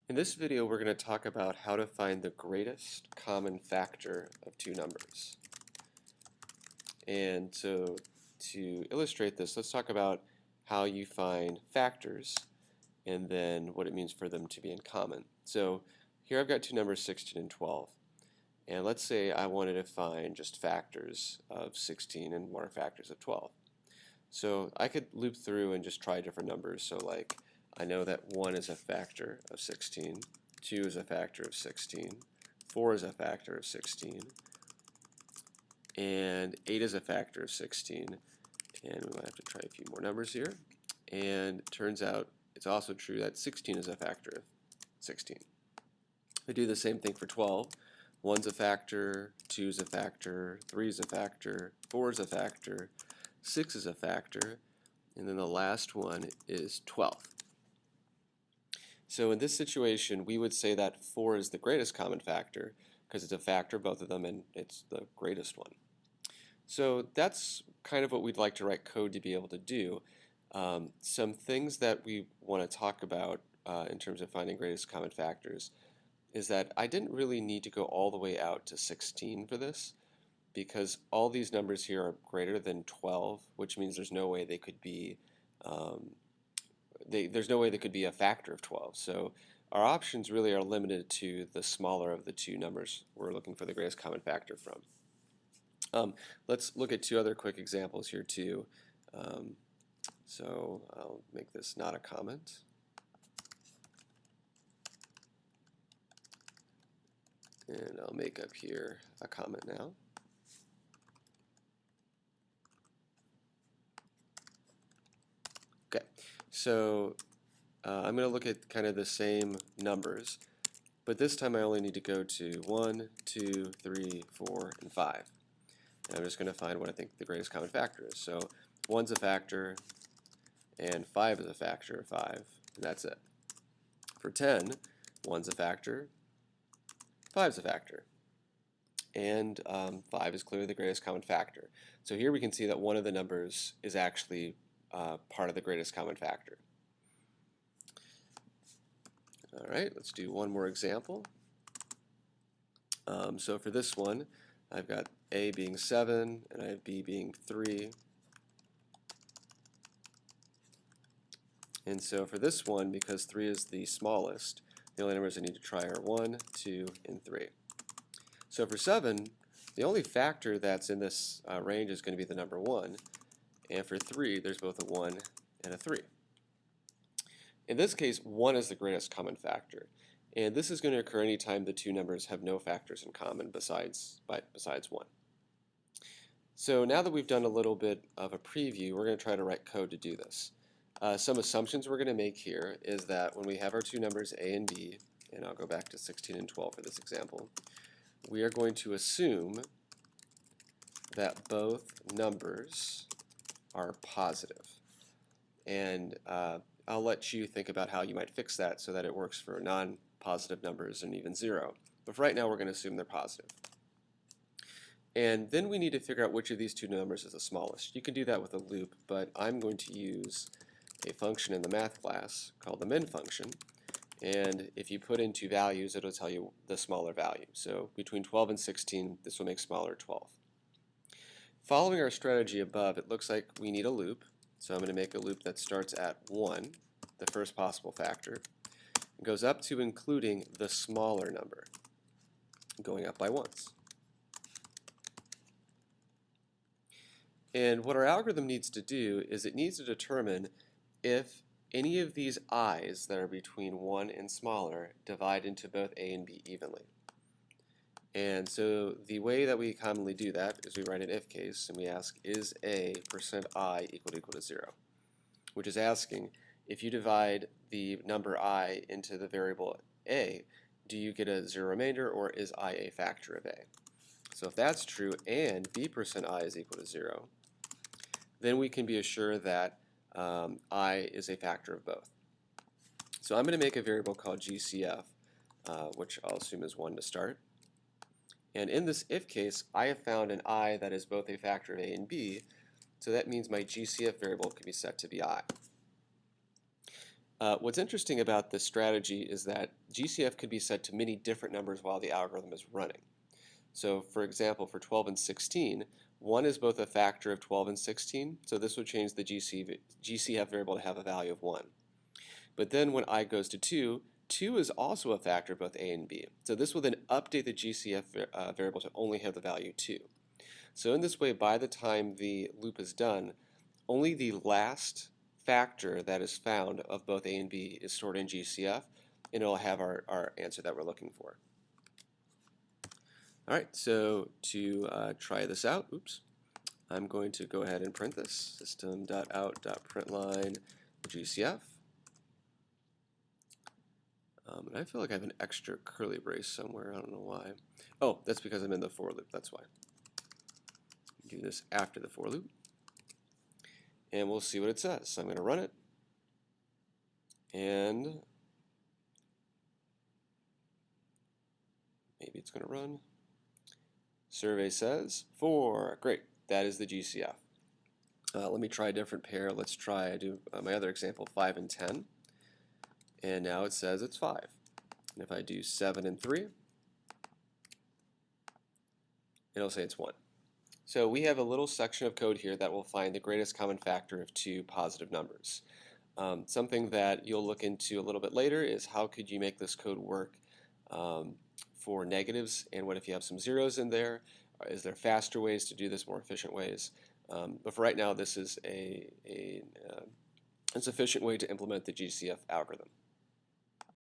In this video, we're going to talk about how to find the greatest common factor of two numbers. And so to illustrate this, let's talk about how you find factors and then what it means for them to be in common. So here I've got two numbers, 16 and 12. And let's say I wanted to find just factors of 16 and what are factors of 12. So I could loop through and just try different numbers. So like I know that 1 is a factor of 16, 2 is a factor of 16, 4 is a factor of 16, and 8 is a factor of 16. And we might have to try a few more numbers here. And it turns out it's also true that 16 is a factor of 16. We do the same thing for 12. 1's a factor, 2 is a factor, 3 is a factor, 4 is a factor, 6 is a factor, and then the last one is 12. So in this situation, we would say that 4 is the greatest common factor because it's a factor of both of them and it's the greatest one. So that's kind of what we'd like to write code to be able to do. Some things that we want to talk about in terms of finding greatest common factors is that I didn't really need to go all the way out to 16 for this because all these numbers here are greater than 12, which means there's no way they could be there's no way they could be a factor of 12. So our options really are limited to the smaller of the two numbers we're looking for the greatest common factor from. Let's look at two other quick examples here too. So I'll make this not a comment. And I'll make up here a comment now. Okay, so I'm going to look at kind of the same numbers, but this time I only need to go to 1, 2, 3, 4, and 5. And I'm just going to find what I think the greatest common factor is. So 1's a factor, and 5 is a factor of 5, and that's it. For 10, 1's a factor, 5's a factor, and 5 is clearly the greatest common factor. So here we can see that one of the numbers is actually part of the greatest common factor. All right, let's do one more example. So for this one, I've got A being 7, and I have B being 3. And so for this one, because 3 is the smallest, the only numbers I need to try are 1, 2, and 3. So for 7, the only factor that's in this range is going to be the number 1. And for 3, there's both a 1 and a 3. In this case, 1 is the greatest common factor. And this is going to occur anytime the two numbers have no factors in common besides 1. So now that we've done a little bit of a preview, we're going to try to write code to do this. Some assumptions we're going to make here is that when we have our two numbers A and B, and I'll go back to 16 and 12 for this example, we are going to assume that both numbers are positive. And I'll let you think about how you might fix that so that it works for non-positive numbers and even 0. But for right now, we're going to assume they're positive. And then we need to figure out which of these two numbers is the smallest. You can do that with a loop, but I'm going to use a function in the math class called the min function. And if you put in two values, it'll tell you the smaller value. So between 12 and 16, this will make smaller 12. Following our strategy above, it looks like we need a loop. So I'm going to make a loop that starts at 1, the first possible factor, and goes up to including the smaller number, going up by ones. And what our algorithm needs to do is it needs to determine if any of these i's that are between 1 and smaller divide into both a and b evenly. And so the way that we commonly do that is we write an if case and we ask, is a %i equal to 0? Which is asking, if you divide the number I into the variable a, do you get a 0 remainder, or is I a factor of a? So if that's true and b%i is equal to 0, then we can be assured that I is a factor of both. So I'm going to make a variable called GCF, which I'll assume is 1 to start. And in this if case, I have found an I that is both a factor of a and b, so that means my GCF variable can be set to be I. What's interesting about this strategy is that GCF could be set to many different numbers while the algorithm is running. So for example, for 12 and 16, 1 is both a factor of 12 and 16, so this would change the GCF variable to have a value of 1. But then when I goes to 2, 2 is also a factor of both a and b. So this will then update the GCF variable to only have the value 2. So in this way, by the time the loop is done, only the last factor that is found of both a and b is stored in GCF, and it'll have our answer that we're looking for. All right, so to try this out, I'm going to go ahead and print this, system.out.println GCF. And I feel like I have an extra curly brace somewhere, I don't know why. Oh, that's because I'm in the for loop, that's why. Do this after the for loop. And we'll see what it says. So I'm going to run it. And maybe it's going to run. Survey says 4. Great. That is the GCF. Let me try a different pair. Let's try, my other example, 5 and 10. And now it says it's 5. And if I do 7 and 3, it'll say it's 1. So we have a little section of code here that will find the greatest common factor of two positive numbers. Something that you'll look into a little bit later is how could you make this code work for negatives, and what if you have some zeros in there? Is there faster ways to do this, more efficient ways? But for right now, this is a sufficient way to implement the GCF algorithm.